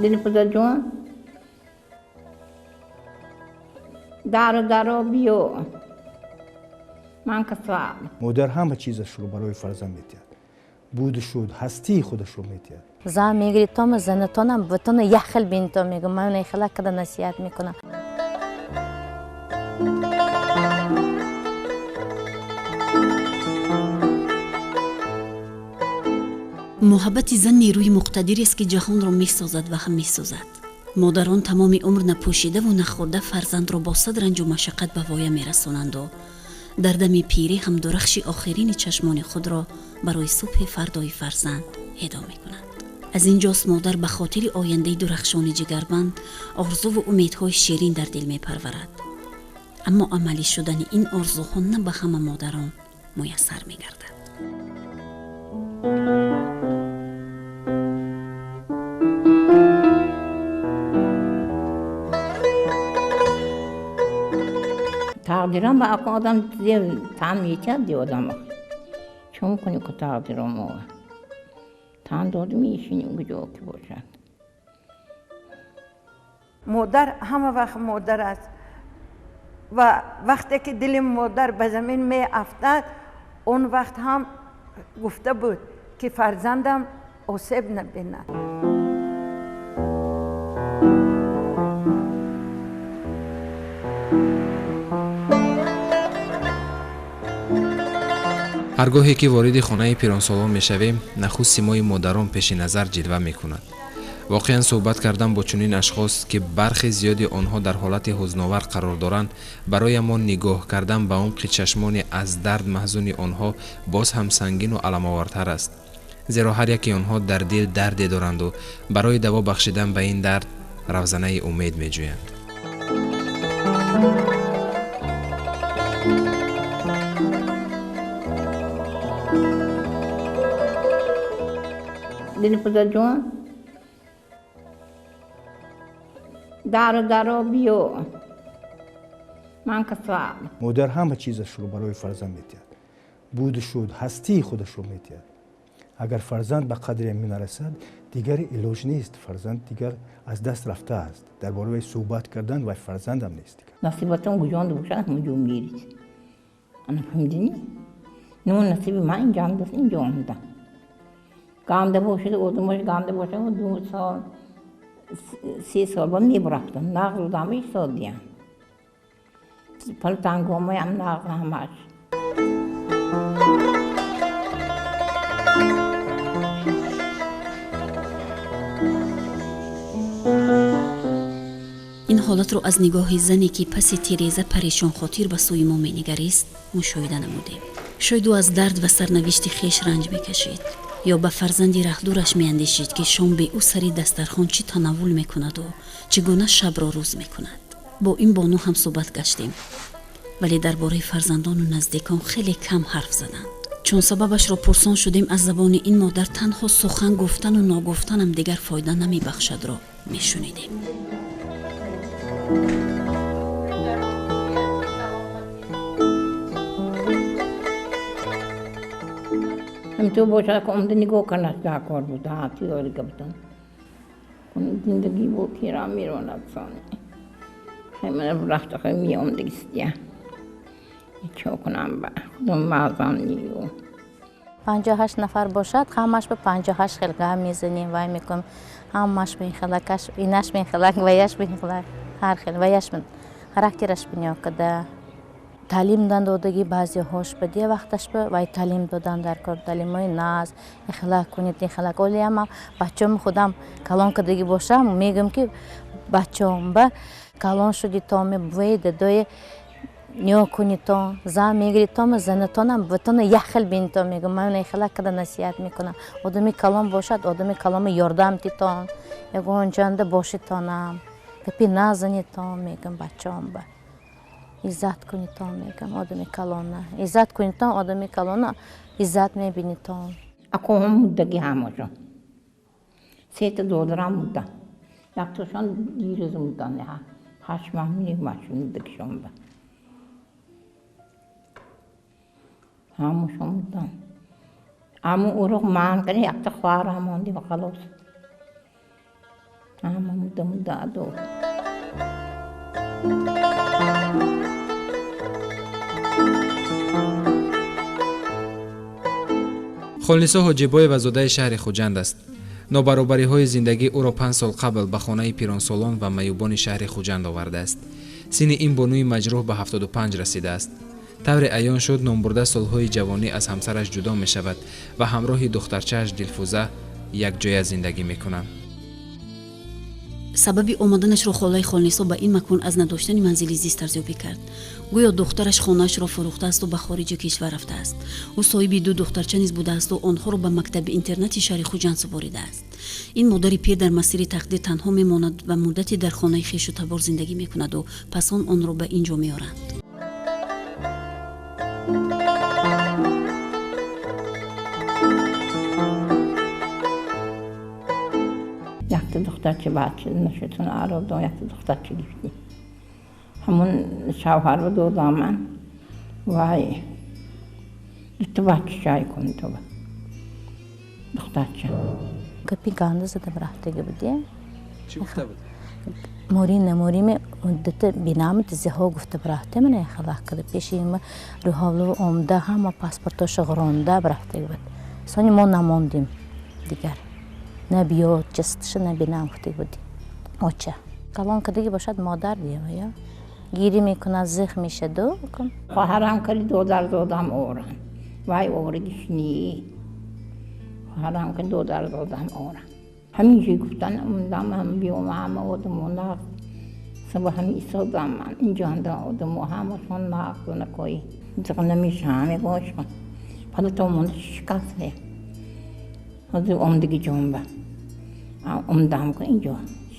دل پدر جون دارو بیو من کسوام. مادر همه چیزش رو برای فرزند میتید. بودش رو هستی خودش رو میتید. زن میگری تام زنتونم بتون یخل بین تو میگم من ایخلا کده نصیحت میکنم. محبت زن نیروی مقتدری است که جهان را میسازد و هم میسازد. مادران تمام عمر نپوشیده و نخورده فرزند را با صد رنج و مشقت به وایه میرسانند و در دم پیری هم درخش آخرین چشمان خود را برای صبح فردای فرزند هدا میکنند. از اینجاست مادر به خاطر آینده درخشان جگربند آرزو و امیدهای شیرین در دل میپرورد. اما عملی شدن این آرزوها نه به همه مادران میسر میگردد. تقدیرم با اکو آدم تن میتید دی آدم چون کنی که تقدیرم تن داد میشینی کجا که باشد. مادر همه وقت مادر است و وقتی که دل مادر به زمین می افتاد اون وقت هم گفته بود که فرزندم آسیب نبیند. هرگاهی که وارد خانه پیرانسالان میشویم نخست سیمای مادران پیش نظر جلوه میکند. واقعا صحبت کردن با چنین اشخاص که برخی زیادی آنها در حالت حزن‌آور قرار دارند برای ما نگاه کردن به عمق چشمان از درد محزون آنها باز هم سنگین و علم‌آورتر است. زیرا هر یکی آنها در دل دردی دارند و برای دوا بخشیدن به این درد روزنه امید میجویند. دل پدر جون دارو بیو من کسوام. مادر همه چیزش رو برای فرزند میتید. بودش رو هستی خودش رو میتید. اگر فرزند به قدری می نرسد دیگر علاج نیست. فرزند دیگر از دست رفته است. درباره صحبت کردن و فرزند هم نیست. نصیبتون گوجاند باشد همونجا میرید. انا فهمیدینی؟ نون نصیب من اینجا هم دست اینجا آمدم. گامده باشد اردو باشه گامده باشه و 2 سال 3 سال بعد میبرفتم. نقل دام 1 سال دیم. پل تنگومه هم نقل همش. این حالت رو از نگاه زنی که پس تیریزه پریشان خاطر به سوی ما می‌نگریست مشاهده نمودیم. شاید او از درد و سرنوشت خیش رنج می‌کشید یا به فرزندی رهدورش می‌اندیشید که شام به او سری دسترخوان چی تناول می‌کند و چگونه شب را روز می‌کند. با این بانو هم صحبت گشتیم ولی درباره فرزندان و نزدیکان خیلی کم حرف زدند. چون سببش را پرسان شدیم از زبان این مادر تنها سخن گفتن و ناگفتن هم دیگر فایده نمی‌بخشد را می‌شنیدیم. همینطور باشد که عمده نگاه کنست در کار بود. حتی یاری گفتن کنی زندگی بود که را میروند سانه خیلی من رفت خیلی می عمدگیستیم چه کنم با خودم مازم نیو 58 نفر باشد همش به 58 خلقه میزنیم وای میکنم همش به خلقش اینش به خلق و یش به خلق هر خل و یش من خاراکترش بنیاد کده تعلیم دادگی بعضی هاش بدیه وقتش به وای تعلیم دادن در کار تعلیمای ناز اخلاق کنید اخلاق ولی اما بچه‌م خودم کلان کدگی باشم میگم که بچه‌م با کلان شدی تا می وید دوی نیو کنی تو زن میگری تو زنتونم بتون یخل بین تو میگم من اخلاق کده نصیحت میکنم آدمی کلان باشد آدمی کلام یاردم تی تو یگون جنده باشی تو نم کپی نازنی تو میگم بچه‌م با عزت کنی تو میگم آدمی کلان نه عزت کنی تو آدمی کلان نه عزت میبینی تو اکو هم مدگی همشون 3 دلارم بودن یکتاشون دیروز بودن 8 ماه میگمشون مدگیشون با همشون بودن اما او رو من کنی یک تا خواه همون دی و خلاص اما مدة دور خولنیسا حاجیبایова زاده شهر خوجند است. نابرابری‌های زندگی او را 5 سال قبل به خانه پیرانسالان و میوبان شهر خوجند آورده است. سن این بانوی مجروح به 75 رسیده است. طور عیان شد نامبرده سالهای جوانی از همسرش جدا می شود و همراه دخترچه‌اش دلفوزه یک جای زندگی می کنند. сабаби омаданашро холаи холнисо ба ин макон аз надоштани манзили зист арзёбӣ кард. гӯё духтараш хонаашро фурӯхтааст ва ба хориҷи кишвар рафтааст. ӯ соҳиби 2 духтарча низ будаасту онҳоро ба мактаби интернати шаҳри хуҷанд супоридааст. ин модари пир дар масири тақдир танҳо мемонад ва муддате дар хонаи хешу табор зиндагӣ мекунаду пас он онро ба ин ҷо меоранд. یک دخترچه بچه نشدن عرب دو یک دخترچه گرفتیم همون شوهر رو دادم من وای تو بچه چای کنی تو دخترچه Kapıyı gandızı da bıraktı gibi diye. چی گفته بود؟ Morime müddeti binamı diziha gufte bıraktı mı ne xalaq kıdı peşime ruhavlı omda hama pasportu şığırında bıraktı gibi. Sonra mo namondim diğer. Ne biyo cestışı ne binam gufte gibi. Oça. Kalan kıdı gibi başad madar diye ya. Giri mikuna zıh mişedu. خواهرم کلی دودر دادم اورم وای اورگیش نی خواهرم که دودر دادم اورم همینجوری گفتن اومدم هم بیوم همه آدمون نقد صبح هم ایستادم من اینجا آدم و همشون نقد و نکوی دیگه نمیشه همه باش کن پدا تو مونده شکسته حضور اومدگی جنبه اومدم که اینجا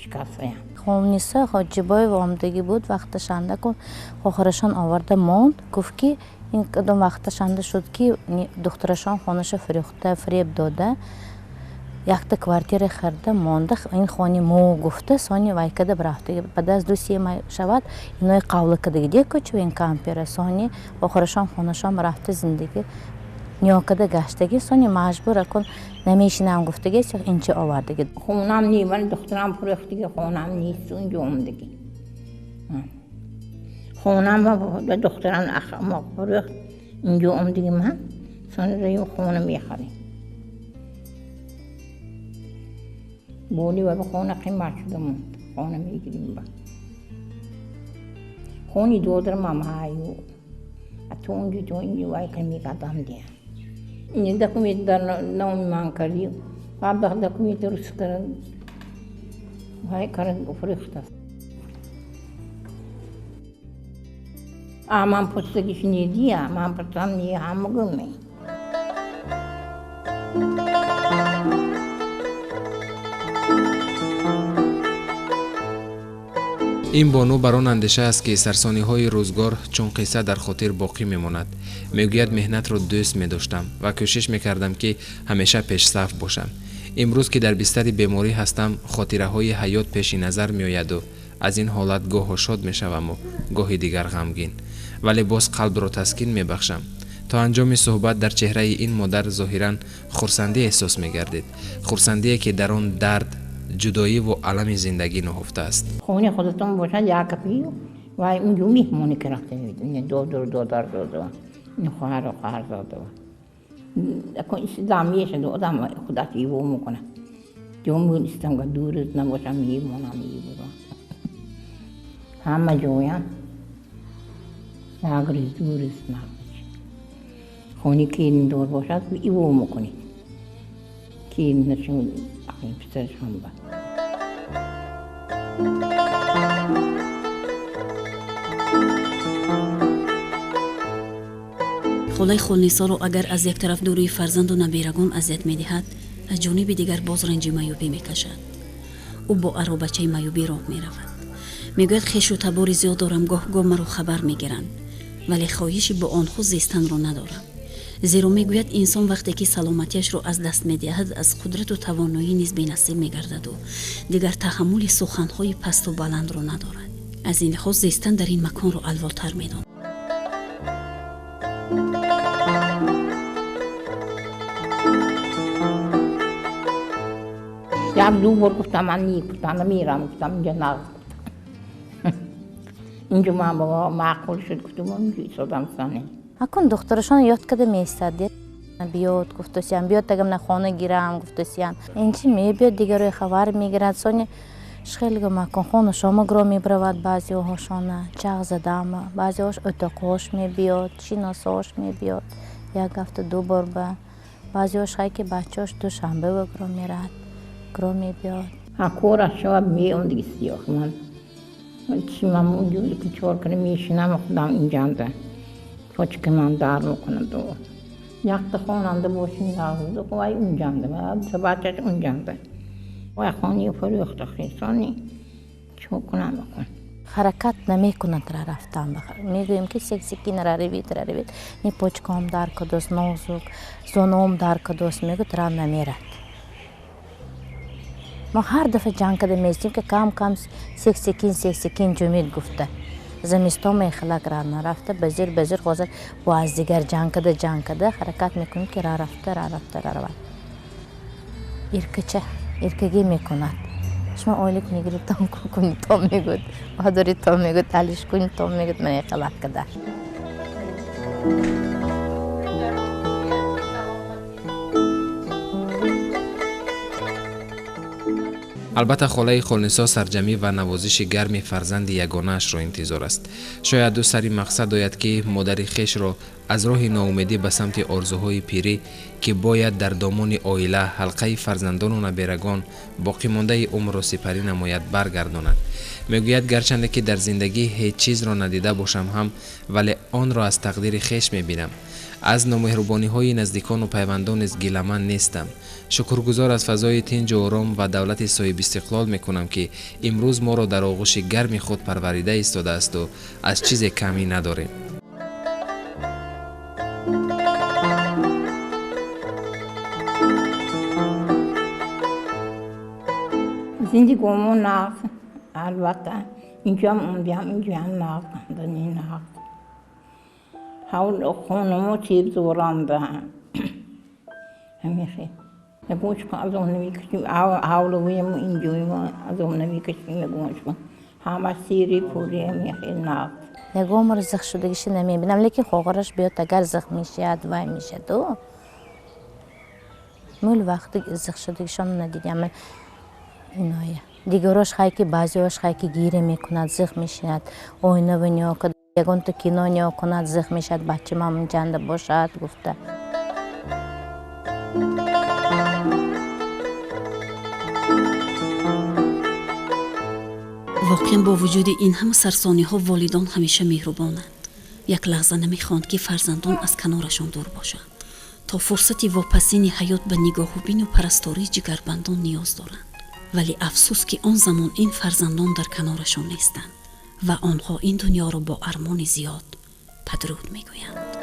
شکسته Xolnisa Hojiboyeva omdagi بود وقت شنده کن خواهرشان آورده موند گفت که این کدوم وقت شنده شد که دخترشان خانهش فروخته فریب داده یک تا کوارتیر خرده مونده این خانی مو گفته سانی وای کده برافته بعد از 2-3 ماه شود اینو قبول کده گیده کوچو این کامپیره سانی خواهرشان خانهشان رفته زندگی نیاکده گشتگی سانی مجبور کن نمیشینم گفتگی چه این چه آوردگی خونم نی من دخترم فروختگی خونم نیست اونجا اومدگی خونم و دخترم اخم فروخت اینجا اومدگی من سانی ریو خونه میخریم بولی و به خونه قیمت شده موند خونه میگیریم با خونی دودرم هم هایو تو اونجا تو اینجا وای که میگدم دیم این دکومیت در نومی من کردیم بعد دکومیت درست کرد وای کرد فروخت است من پشتگیش نیدیم من پشتم نیه همه گمی این بانو بر آن اندیشه است که سرسانی‌های روزگار چون قصه در خاطر باقی می‌ماند. میگوید مهنت را دوست می‌داشتم و کوشش می‌کردم که همیشه پیش صف باشم. امروز که در بستر بیماری هستم خاطره‌های حیات پیش نظر می‌آید و از این حالت گاه شاد می‌شوم و گاهی دیگر غمگین. ولی باز قلب را تسکین می‌بخشم. تا انجام صحبت در چهره این مادر ظاهراً خرسندی احساس می‌گردید. خرسندی که در آن درد جدایی و علم زندگی نهفته است. خونه خودتون باشد یک کپی و اونجا میهمونی که رفته میدونی دو این خواهر و خواهر زاده اکن اسلامیه شده آدم خودت ایوو میکنه جمعون استم که دورت نباشم میمونم ایوو همه جویم اگر دورت نباشه خونی که این دور باشد ایوو میکنی که این نشون پسرش هم با холаи холнисоро агар аз як тараф дурии фарзанду набирагон азият медиҳад аз ҷониби дигар боз ранҷи маёбӣ мекашад. ӯ бо аробачаи маёбӣ роҳ меравад. мегӯяд хешу табори зиёд дорам гоҳ-гоҳ маро хабар мегиранд вале хоҳиши бо онҳо зистанро надорам. зеро мегӯяд инсон вақте ки саломатиашро аз даст медиҳад аз қудрату тавоноӣ низ бенасиб мегардаду дигар таҳаммули суханҳои пасту баландро надорад. аз ин лиҳоз зистан дар ин маконро алвотар медонад. شب 2 بار گفتم من نیکوتن میرم، گفتم اینجا نقض گفتم. اینجا من بابا معقول شد، گفتم اینجا ایستادم سانه. اکن دخترشان یاد کرده میستد بیاد گفتوسیان بیاد تگم نه خانه گیرم گفتوسیان اینچی میبیاد دیگه روی خبر میگیرد سونی خیلی مکن خانه شما گرو میبرود بعضی هاشانه چغ زدم بعضی هاش اتاقاش میبیاد شیناساش میبیاد 1 هفته 2 بار به بعضی هاش خیلی که بچه هاش دوشنبه و گرو میرد گرو میبیاد کورش شب میام دیگه سیاه من چی من اونجوری که چهار کنه میشینم خودم اینجا ده پاچ که من در میکنم دو یخت خواننده باشین نغزده خواه اونجا ده من بچهش اونجا ده و خانی فریخت خیسانی چو کنم بکن حرکت نمی کند را رفتن بخیر میگویم که سکسیکی نرا روید نی پوچکام در کدوس نوزوک زونوم در کدوس میگو را نمیرد ما هر دفعه جنگ کده میستیم که کم سکسیکین جمید گفته زمستان میخلق را نرفته بزیر خوزد و از دیگر جنگ کده حرکت میکنیم که را رفته ارکگی میکند شما اولیک میگیرید تام کنید تام میگود بهادری تام میگود تلیش کنید تام میگود من خلق کده البته خاله خالنسا سرجمی و نوازش گرم فرزند یگانه‌اش را انتظار است. شاید دو سری مقصد دارد که مادر خویش را از راه ناامیدی به سمت آرزوهای پیری که باید در دامان عائله حلقه فرزندان و نبیرگان باقی مانده عمر را سپری نماید برگرداند. میگوید گرچند که در زندگی هیچ چیز را ندیده باشم هم ولی آن را از تقدیر خویش میبینم. از نامهربانی های نزدیکان و پیوندان از گیلمن نیستم. شکرگزار از فضای تنج و آرام و دولت صاحب استقلال میکنم که امروز ما را در آغوش گرم خود پروریده ایستاده است و از چیز کمی نداریم. زندگیمون نقص البته اینجا هم اینجا هم نقص دنی نقص حول خونمو چیب زورانده همیشه نگوش کن از اون نمیکشیم حولویم اینجوری ما از اون نمیکشیم نگوش کن همه سیری پوری همیشه نقص نگوم رو زخ شدگیش نمیبینم لیکن خوغرش بیاد اگر زخ میشد وای میشه دو مول وقتی زخ شدگیشان ندیدیم اینایه دیگراش خیلی که بعضی هاش خیلی که گیره میکند زخ میشند آینه و نیا کد یکون تو کینو نیا کند زخ میشد بچه من جنده باشد گفته واقعا با وجود این همه سرسانی ها والدان همیشه مهربانند. یک لحظه نمیخواند که فرزندان از کنارشان دور باشند. تا فرصتی واپسین حیات به نگاه و بین و پرستاری جگربندان نیاز دارند. ولی افسوس که آن زمان این فرزندان در کنارشان نیستند و آنها این دنیا را با ارمان زیاد پدرود میگویند.